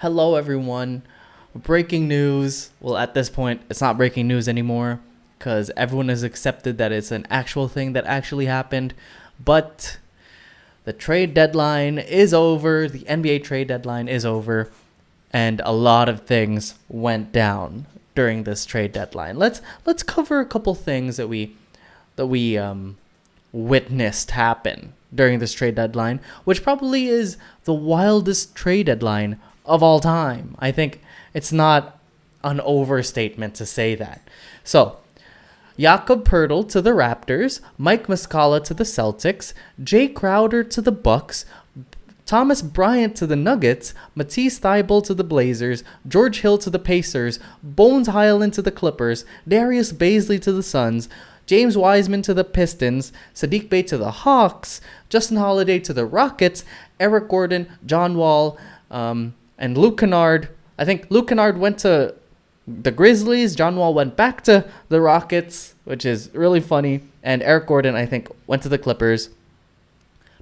Hello, everyone. Breaking news. Well, at this point, it's not breaking news anymore because everyone has accepted that it's an actual thing that actually happened. But the trade deadline is over. The NBA trade deadline is over. And a lot of things went down during this trade deadline. Let's cover a couple things that we witnessed happen during this trade deadline, which probably is the wildest trade deadline of all time. I think it's not an overstatement to say that. So, Jakob Poeltl to the Raptors, Mike Muscala to the Celtics, Jay Crowder to the Bucks, Thomas Bryant to the Nuggets, Matisse Thybulle to the Blazers, George Hill to the Pacers, Bones Highland to the Clippers, Darius Bazley to the Suns, James Wiseman to the Pistons, Sadiq Bey to the Hawks, Justin Holiday to the Rockets, Eric Gordon, John Wall, and Luke Kennard. I think Luke Kennard went to the Grizzlies. John Wall went back to the Rockets, which is really funny. And Eric Gordon, I think, went to the Clippers.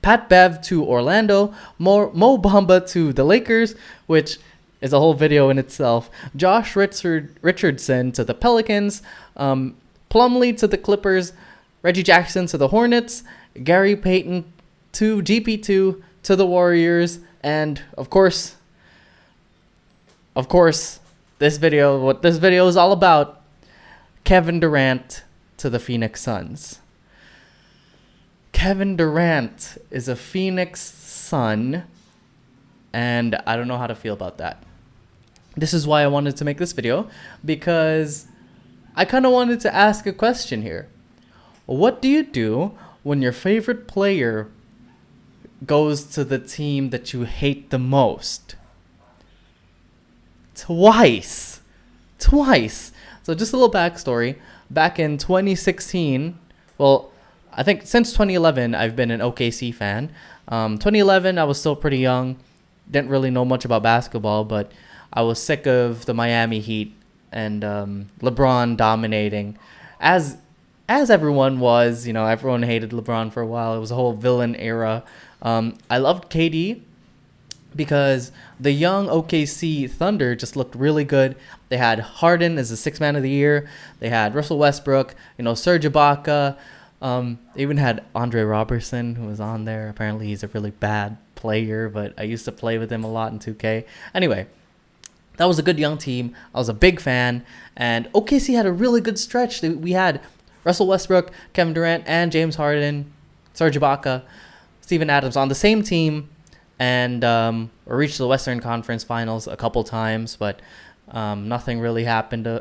Pat Bev to Orlando. Mo Bamba to the Lakers, which is a whole video in itself. Josh Richardson to the Pelicans. Plumlee to the Clippers. Reggie Jackson to the Hornets. Gary Payton to GP2 to the Warriors. And, of course, this video is all about, Kevin Durant to the Phoenix Suns. Kevin Durant is a Phoenix Sun, and I don't know how to feel about that. This is why I wanted to make this video, because I kind of wanted to ask a question here. What do you do when your favorite player goes to the team that you hate the most? Twice. So just a little backstory. Back in 2016, well, I think since 2011, I've been an OKC fan. 2011, I was still pretty young. Didn't really know much about basketball, but I was sick of the Miami Heat and LeBron dominating. As everyone was, everyone hated LeBron for a while. It was a whole villain era. I loved KD because the young OKC Thunder just looked really good. They had Harden as the sixth man of the year. They had Russell Westbrook, Serge Ibaka. They even had Andre Robertson, who was on there. Apparently he's a really bad player, but I used to play with him a lot in 2K. Anyway, that was a good young team. I was a big fan. And OKC had a really good stretch. We had Russell Westbrook, Kevin Durant, and James Harden, Serge Ibaka, Steven Adams on the same team. And we reached the Western Conference Finals a couple times, but nothing really happened.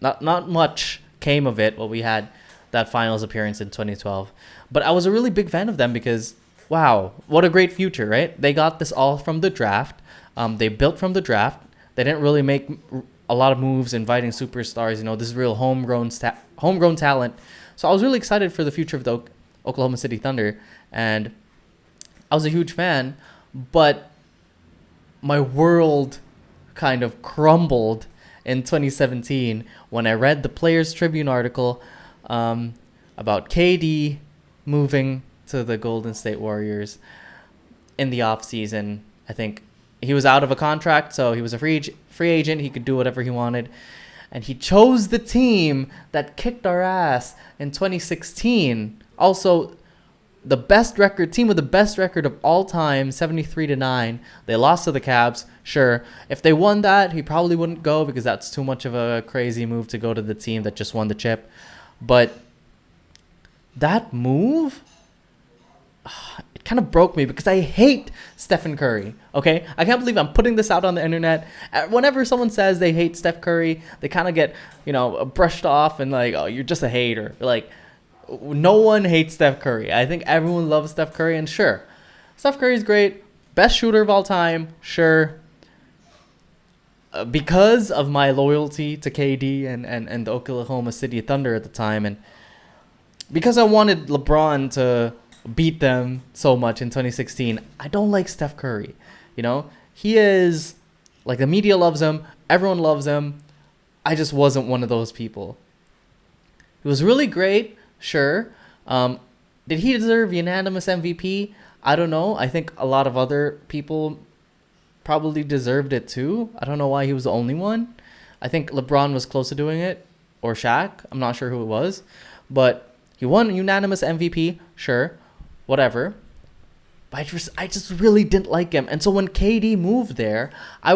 Not much came of it. Well, we had that finals appearance in 2012. But I was a really big fan of them because, wow, what a great future, right? They got this all from the draft. They built from the draft. They didn't really make a lot of moves inviting superstars. This is real homegrown talent. So I was really excited for the future of the Oklahoma City Thunder. And I was a huge fan. But my world kind of crumbled in 2017 when I read the Players Tribune article about KD moving to the Golden State Warriors in the offseason. I think he was out of a contract, so he was a free agent. He could do whatever he wanted. And he chose the team that kicked our ass in 2016. Also, the best record, team with the best record of all time, 73-9. They lost to the Cavs. Sure, if they won that, he probably wouldn't go because that's too much of a crazy move to go to the team that just won the chip. But that move, it kind of broke me because I hate Stephen Curry. Okay, I can't believe I'm putting this out on the internet. Whenever someone says they hate Steph Curry, they kind of get brushed off and like, oh, you're just a hater. Like, no one hates Steph Curry. I think everyone loves Steph Curry, and sure, Steph Curry's great. Best shooter of all time, sure. Because of my loyalty to KD and the Oklahoma City Thunder at the time, and because I wanted LeBron to beat them so much in 2016, I don't like Steph Curry. He is, like, the media loves him. Everyone loves him. I just wasn't one of those people. He was really great. Sure. Did he deserve unanimous MVP? I don't know. I think a lot of other people probably deserved it too. I don't know why he was the only one. I think LeBron was close to doing it, or Shaq. I'm not sure who it was, but he won unanimous MVP. Sure, whatever. But I just really didn't like him, and so when KD moved there, I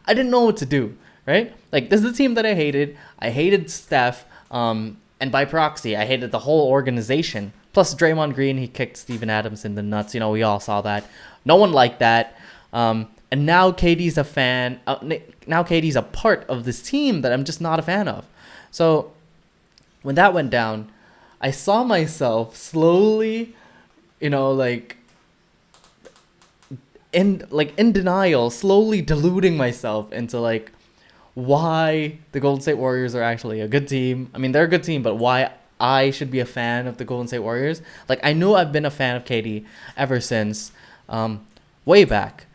didn't know what to do. Right? Like, this is the team that I hated. I hated Steph, and by proxy, I hated the whole organization. Plus, Draymond Green, he kicked Steven Adams in the nuts. You know, we all saw that. No one liked that. And now KD's a fan. Now KD's a part of this team that I'm just not a fan of. So when that went down, I saw myself slowly, like in denial, slowly deluding myself into like why the Golden State Warriors are actually a good team. I mean, they're a good team, but why I should be a fan of the Golden State Warriors. Like, I knew I've been a fan of KD ever since way back.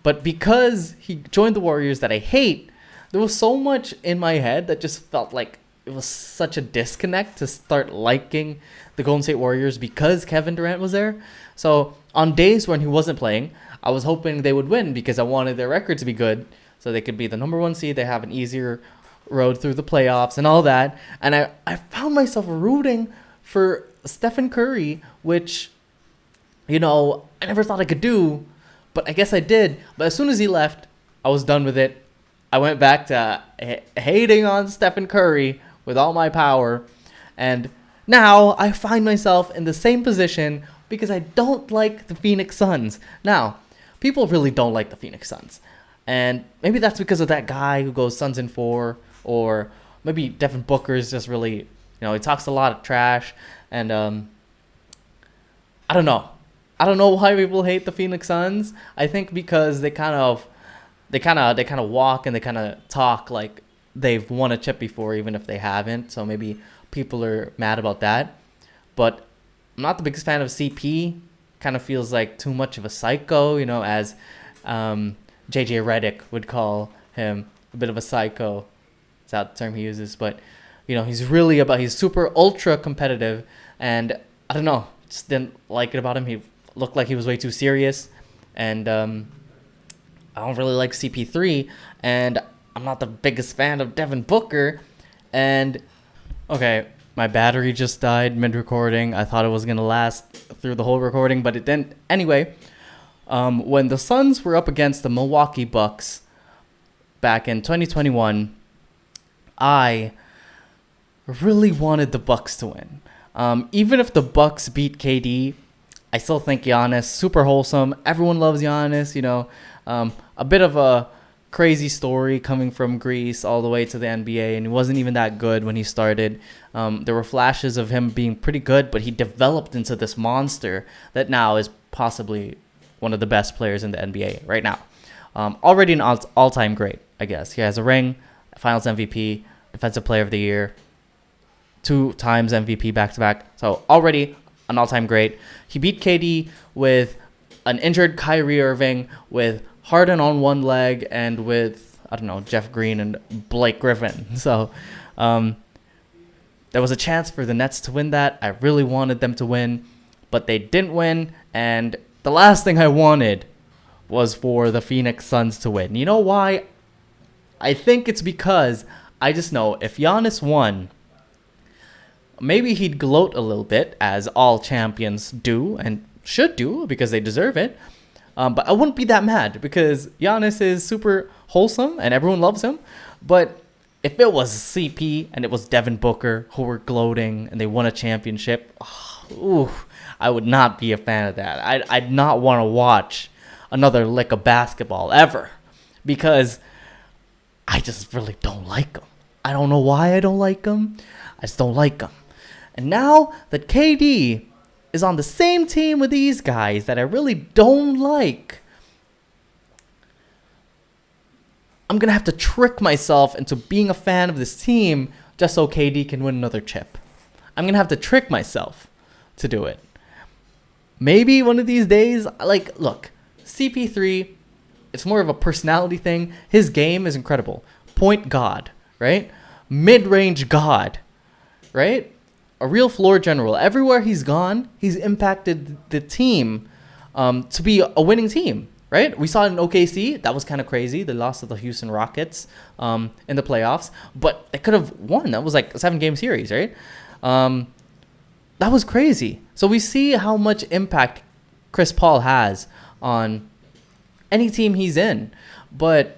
But because he joined the Warriors that I hate, there was so much in my head that just felt like it was such a disconnect to start liking the Golden State Warriors because Kevin Durant was there. So on days when he wasn't playing, I was hoping they would win because I wanted their record to be good so they could be the number one seed. They have an easier road through the playoffs and all that. And I found myself rooting for Stephen Curry, which, I never thought I could do, but I guess I did. But as soon as he left, I was done with it. I went back to hating on Stephen Curry with all my power. And now I find myself in the same position because I don't like the Phoenix Suns. Now, people really don't like the Phoenix Suns. And maybe that's because of that guy who goes Suns in 4. Or maybe Devin Booker is just really, he talks a lot of trash. And I don't know. I don't know why people hate the Phoenix Suns. I think because they kind of walk and they kind of talk like they've won a chip before, even if they haven't. So maybe people are mad about that. But I'm not the biggest fan of CP. Kind of feels like too much of a psycho, as JJ Redick would call him, a bit of a psycho. That's the term he uses. But, he's super ultra competitive. And I don't know, just didn't like it about him. He looked like he was way too serious. And I don't really like CP3. And I'm not the biggest fan of Devin Booker. And, okay, my battery just died mid-recording. I thought it was going to last through the whole recording, but it didn't. Anyway, when the Suns were up against the Milwaukee Bucks back in 2021, I really wanted the Bucks to win. Even if the Bucks beat KD, I still think Giannis, super wholesome. Everyone loves Giannis, a bit of a crazy story coming from Greece all the way to the NBA, and he wasn't even that good when he started. There were flashes of him being pretty good, but he developed into this monster that now is possibly one of the best players in the NBA right now. Already an all-time great, I guess. He has a ring, Finals MVP, Defensive Player of the Year, 2 times MVP back-to-back. So already an all-time great. He beat KD with an injured Kyrie Irving, with Harden on one leg, and with, Jeff Green and Blake Griffin. So there was a chance for the Nets to win that. I really wanted them to win, but they didn't win. And the last thing I wanted was for the Phoenix Suns to win. You know why? I think it's because I just know if Giannis won, maybe he'd gloat a little bit, as all champions do and should do because they deserve it. But I wouldn't be that mad because Giannis is super wholesome and everyone loves him. But if it was CP and it was Devin Booker who were gloating and they won a championship, I would not be a fan of that. I'd not want to watch another lick of basketball ever because I just really don't like him. I don't know why I don't like him. I just don't like him. And now that KD is on the same team with these guys that I really don't like, I'm going to have to trick myself into being a fan of this team just so KD can win another chip. I'm going to have to trick myself to do it. Maybe one of these days, look, CP3, it's more of a personality thing. His game is incredible. Point god, right? Mid-range god, right? A real floor general. Everywhere he's gone, he's impacted the team to be a winning team, right? We saw it in OKC. That was kind of crazy. They lost to the Houston Rockets in the playoffs, but they could have won. That was like a 7-game series, right? That was crazy. So we see how much impact Chris Paul has on any team he's in. But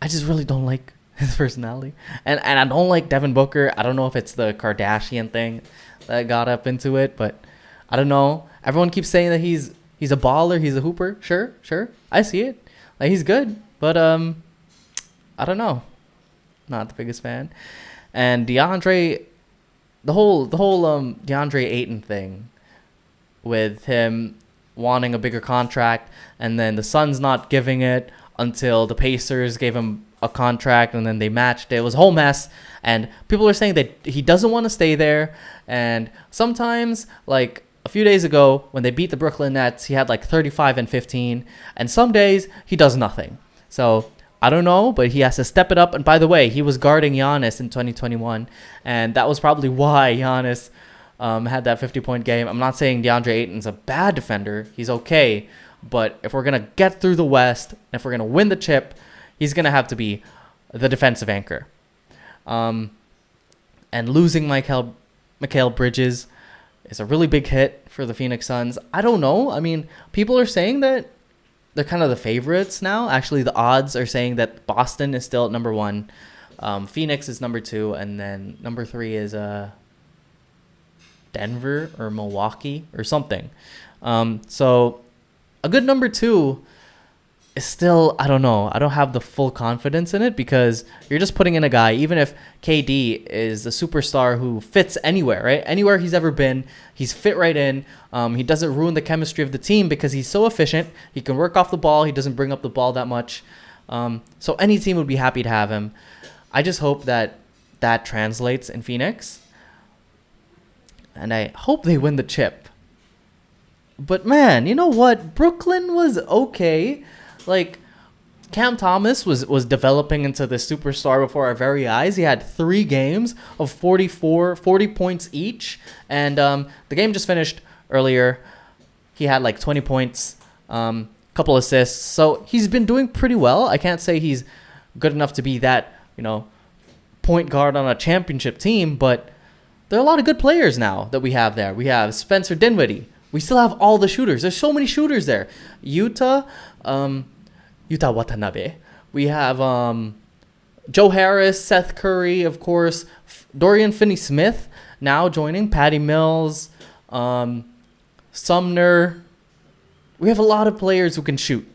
I just really don't like his personality. And I don't like Devin Booker. I don't know if it's the Kardashian thing that got up into it, but I don't know. Everyone keeps saying that he's a baller, he's a hooper. Sure. I see it. Like, he's good, but I don't know. Not the biggest fan. And DeAndre, the whole DeAndre Ayton thing with him wanting a bigger contract, and then the Suns not giving it until the Pacers gave him a contract, and then they matched it. It was a whole mess, and people are saying that he doesn't want to stay there. And sometimes, like a few days ago when they beat the Brooklyn Nets, he had like 35 and 15, and some days he does nothing. So I don't know, but he has to step it up. And by the way, he was guarding Giannis in 2021, and that was probably why Giannis had that 50-point game. I'm not saying DeAndre Ayton's a bad defender. He's okay. But if we're going to get through the West, if we're going to win the chip, he's going to have to be the defensive anchor. And losing Mikal Bridges is a really big hit for the Phoenix Suns. I don't know. I mean, people are saying that they're kind of the favorites now. Actually, the odds are saying that Boston is still at number 1. Phoenix is number 2. And then number 3 is Denver or Milwaukee or something. So a good number 2 is still, I don't know. I don't have the full confidence in it, because you're just putting in a guy, even if KD is a superstar who fits anywhere, right? Anywhere he's ever been, he's fit right in. He doesn't ruin the chemistry of the team because he's so efficient. He can work off the ball. He doesn't bring up the ball that much. So any team would be happy to have him. I just hope that translates in Phoenix. And I hope they win the chip. But man, you know what? Brooklyn was okay. Like, Cam Thomas was developing into the superstar before our very eyes. He had 3 games of 40 points each. And the game just finished earlier. He had like 20 points, couple assists. So he's been doing pretty well. I can't say he's good enough to be that, point guard on a championship team, but there are a lot of good players now that we have there. We have Spencer Dinwiddie. We still have all the shooters. There's so many shooters there. Yuta Watanabe. We have Joe Harris, Seth Curry, of course, Dorian Finney-Smith now joining, Patty Mills, Sumner. We have a lot of players who can shoot,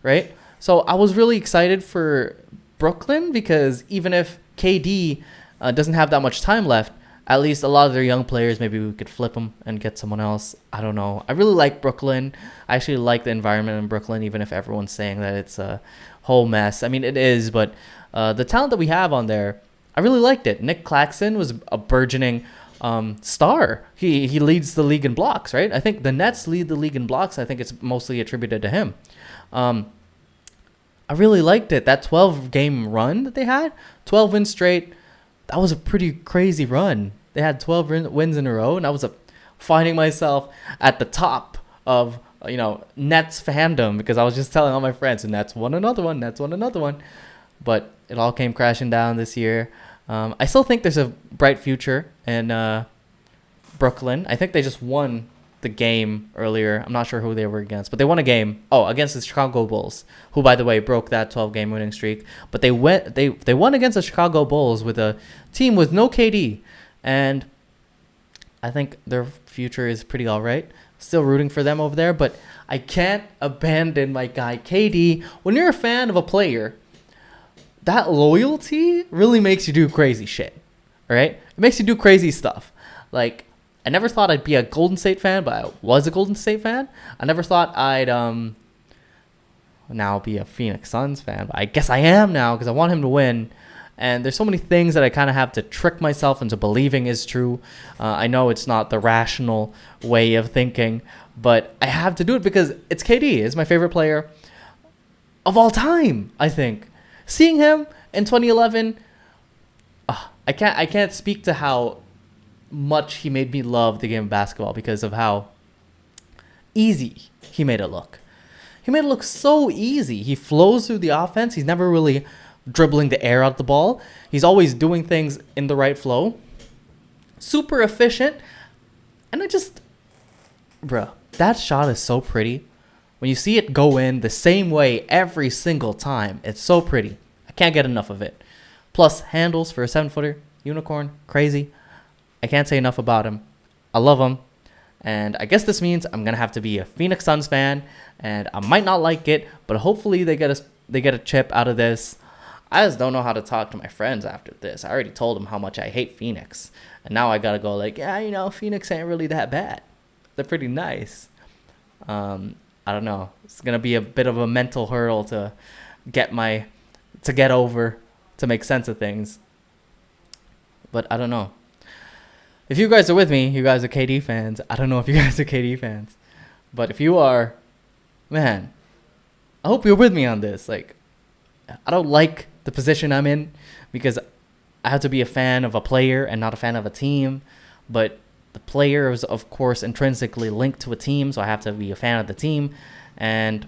right? So I was really excited for Brooklyn, because even if KD doesn't have that much time left, at least a lot of their young players, maybe we could flip them and get someone else. I don't know. I really like Brooklyn. I actually like the environment in Brooklyn, even if everyone's saying that it's a whole mess. I mean, it is, but the talent that we have on there, I really liked it. Nick Claxton was a burgeoning star. He leads the league in blocks, right? I think the Nets lead the league in blocks. I think it's mostly attributed to him. I really liked it. That 12-game run that they had, 12 wins straight, that was a pretty crazy run. They had 12 wins in a row, and I was finding myself at the top of Nets fandom, because I was just telling all my friends, and Nets won another one. But it all came crashing down this year. I still think there's a bright future in Brooklyn. I think they just won the game earlier. I'm not sure who they were against, but they won a game. Oh, against the Chicago Bulls, who, by the way, broke that 12-game winning streak. But they won against the Chicago Bulls with a team with no KD, and I think their future is pretty all right. Still rooting for them over there, but I can't abandon my guy KD. When you're a fan of a player, that loyalty really makes you do crazy shit, all right? It makes you do crazy stuff. Like, I never thought I'd be a Golden State fan, but I was a Golden State fan. I never thought I'd now be a Phoenix Suns fan, but I guess I am now, because I want him to win. And there's so many things that I kind of have to trick myself into believing is true. I know it's not the rational way of thinking, but I have to do it because it's KD. It's my favorite player of all time, I think. Seeing him in 2011, I can't speak to how much he made me love the game of basketball, because of how easy he made it look. He made it look so easy. He flows through the offense. He's never really dribbling the air out of the ball. He's always doing things in the right flow. Super efficient. And bruh, that shot is so pretty. When you see it go in the same way every single time, it's so pretty. I can't get enough of it. Plus, handles for a 7-footer, unicorn, crazy. I can't say enough about him. I love him. And I guess this means I'm going to have to be a Phoenix Suns fan. And I might not like it, but hopefully they get a chip out of this. I just don't know how to talk to my friends after this. I already told them how much I hate Phoenix. And now I got to go like, yeah, Phoenix ain't really that bad. They're pretty nice. I don't know. It's going to be a bit of a mental hurdle to get over, to make sense of things. But I don't know. If you guys are with me, you guys are KD fans. I don't know if you guys are KD fans. But if you are, man, I hope you're with me on this. Like, I don't like the position I'm in because I have to be a fan of a player and not a fan of a team. But the player is, of course, intrinsically linked to a team, so I have to be a fan of the team. And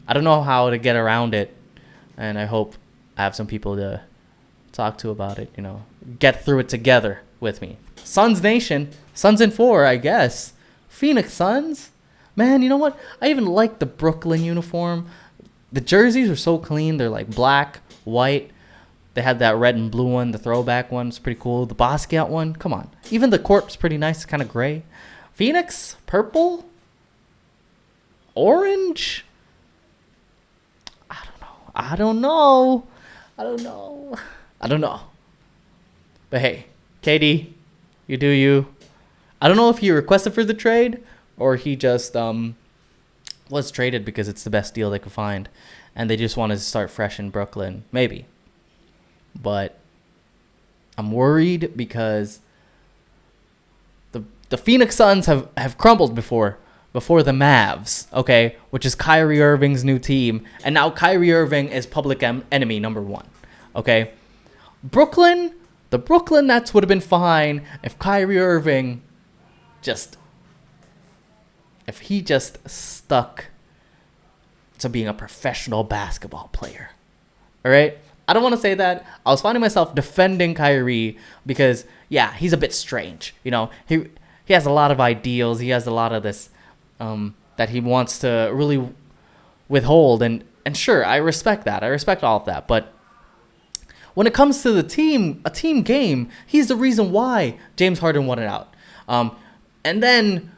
I don't know how to get around it. And I hope I have some people to talk to about it, get through it together with me. Suns Nation, Suns in 4, I guess. Phoenix Suns? Man, you know what? I even like the Brooklyn uniform. The jerseys are so clean. They're like black, white. They had that red and blue one, the throwback one. It's pretty cool. The Basquiat one, come on. Even the court's pretty nice, kind of gray. Phoenix, purple? Orange? I don't know. But hey, KD, you do you. I don't know if he requested for the trade or he just was traded because it's the best deal they could find and they just wanted to start fresh in Brooklyn. Maybe. But I'm worried because the Phoenix Suns have crumbled before the Mavs, okay, which is Kyrie Irving's new team. And now Kyrie Irving is public enemy number 1, okay? The Brooklyn Nets would have been fine if Kyrie Irving if he just stuck to being a professional basketball player. All right? I don't want to say that. I was finding myself defending Kyrie because, yeah, he's a bit strange. He has a lot of ideals. He has a lot of this that he wants to really withhold. And sure, I respect that. I respect all of that. But when it comes to a team game, he's the reason why James Harden won it out. And then,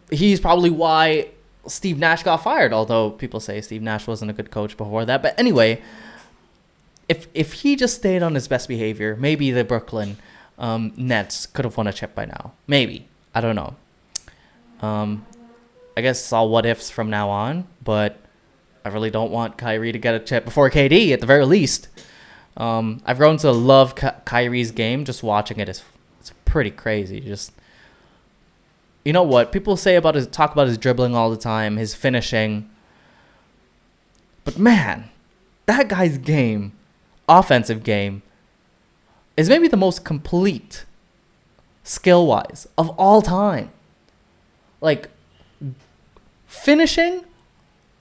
he's probably why Steve Nash got fired, although people say Steve Nash wasn't a good coach before that. But anyway, if he just stayed on his best behavior, maybe the Brooklyn Nets could have won a chip by now. Maybe. I don't know. I guess it's all what ifs from now on, but I really don't want Kyrie to get a chip before KD at the very least. I've grown to love Kyrie's game. Just watching it it's pretty crazy. Just, you know what? People talk about his dribbling all the time, his finishing. But man, that guy's game, offensive game, is maybe the most complete skill-wise of all time. Like, finishing,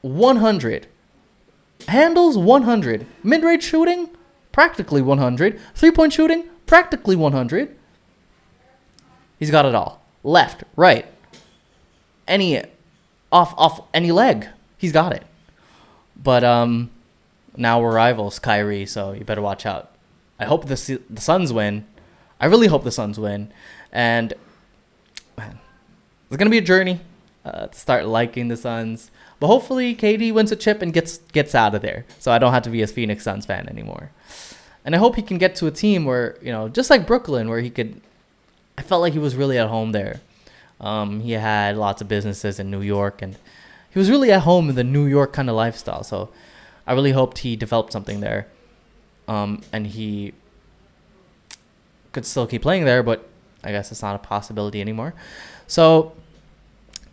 100. Handles, 100. Mid-range shooting, practically 100. Three-point shooting, practically 100. He's got it all. Left, right. Off any leg, he's got it. But now we're rivals, Kyrie, so you better watch out. I hope the Suns win. I really hope the Suns win. And, man, it's going to be a journey to start liking the Suns. But hopefully KD wins a chip and gets out of there, so I don't have to be a Phoenix Suns fan anymore. And I hope he can get to a team where, just like Brooklyn, where I felt like he was really at home there. He had lots of businesses in New York, and he was really at home in the New York kind of lifestyle. So I really hoped he developed something there. And he could still keep playing there, but I guess it's not a possibility anymore. So,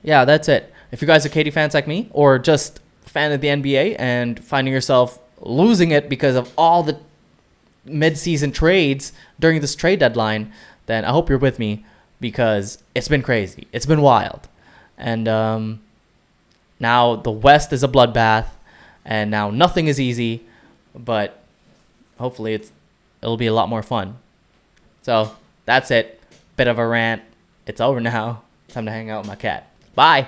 yeah, that's it. If you guys are KD fans like me, or just a fan of the NBA and finding yourself losing it because of all the mid-season trades during this trade deadline, then I hope you're with me because it's been crazy. It's been wild. and now the West is a bloodbath, and now nothing is easy, but hopefully it'll be a lot more fun. So that's it. Bit of a rant. It's over now. Time to hang out with my cat. Bye.